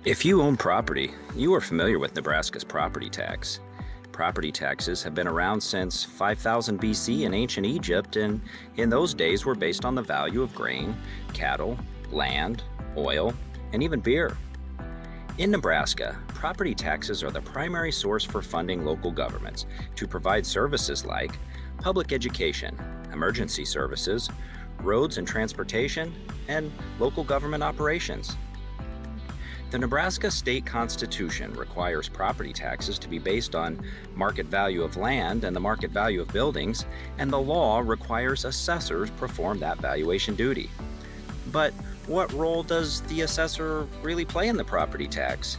If you own property, you are familiar with Nebraska's property tax. Property taxes have been around since 5000 BC in ancient Egypt, and in those days were based on the value of grain, cattle, land, oil, and even beer. In Nebraska, property taxes are the primary source for funding local governments to provide services like public education, emergency services, roads and transportation, and local government operations. The Nebraska state constitution requires property taxes to be based on market value of land and the market value of buildings, and the law requires assessors perform that valuation duty. But what role does the assessor really play in the property tax?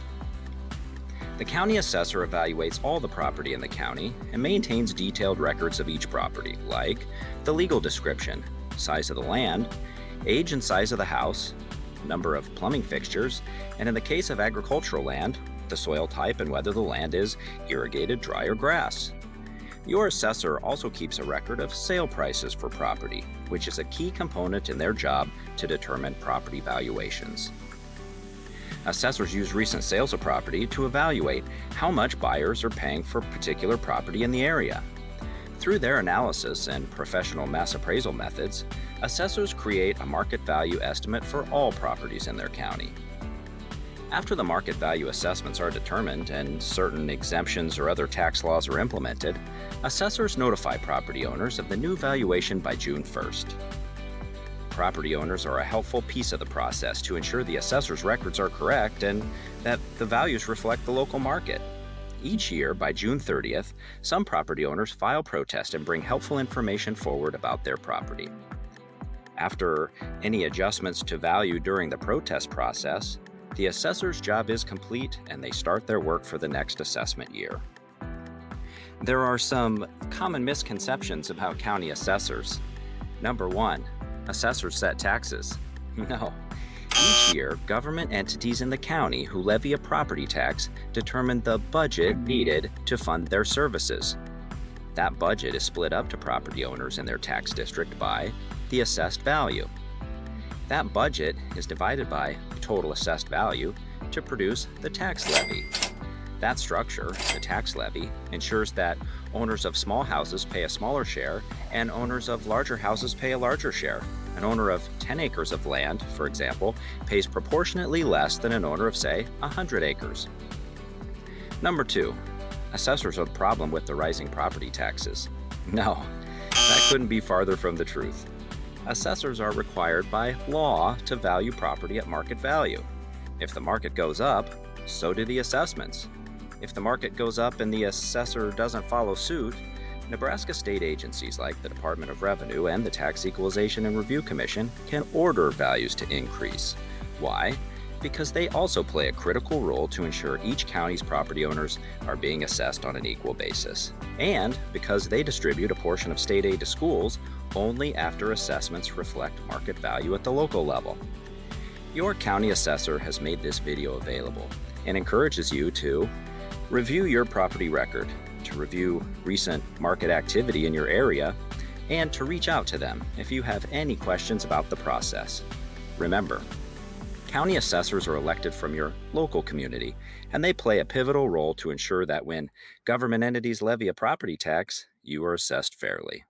The county assessor evaluates all the property in the county and maintains detailed records of each property, like the legal description, size of the land, age and size of the house, number of plumbing fixtures, and in the case of agricultural land, the soil type and whether the land is irrigated, dry, or grass. Your assessor also keeps a record of sale prices for property, which is a key component in their job to determine property valuations. Assessors use recent sales of property to evaluate how much buyers are paying for particular property in the area. Through their analysis and professional mass appraisal methods, assessors create a market value estimate for all properties in their county. After the market value assessments are determined and certain exemptions or other tax laws are implemented, assessors notify property owners of the new valuation by June 1st. Property owners are a helpful piece of the process to ensure the assessor's records are correct and that the values reflect the local market. Each year, by June 30th, some property owners file protest and bring helpful information forward about their property. After any adjustments to value during the protest process, the assessor's job is complete and they start their work for the next assessment year. There are some common misconceptions about county assessors. Number 1, assessors set taxes. No. Each year, government entities in the county who levy a property tax determine the budget needed to fund their services. That budget is split up to property owners in their tax district by the assessed value. That budget is divided by total assessed value to produce the tax levy. That structure, the tax levy, ensures that owners of small houses pay a smaller share and owners of larger houses pay a larger share. An owner of 10 acres of land, for example, pays proportionately less than an owner of, say, 100 acres. Number 2, assessors have a problem with the rising property taxes. No, that couldn't be farther from the truth. Assessors are required by law to value property at market value. If the market goes up, so do the assessments. If the market goes up and the assessor doesn't follow suit, Nebraska state agencies like the Department of Revenue and the Tax Equalization and Review Commission can order values to increase. Why? Because they also play a critical role to ensure each county's property owners are being assessed on an equal basis. And because they distribute a portion of state aid to schools only after assessments reflect market value at the local level. Your county assessor has made this video available and encourages you to review your property record, to review recent market activity in your area, and to reach out to them if you have any questions about the process. Remember, county assessors are elected from your local community, and they play a pivotal role to ensure that when government entities levy a property tax, you are assessed fairly.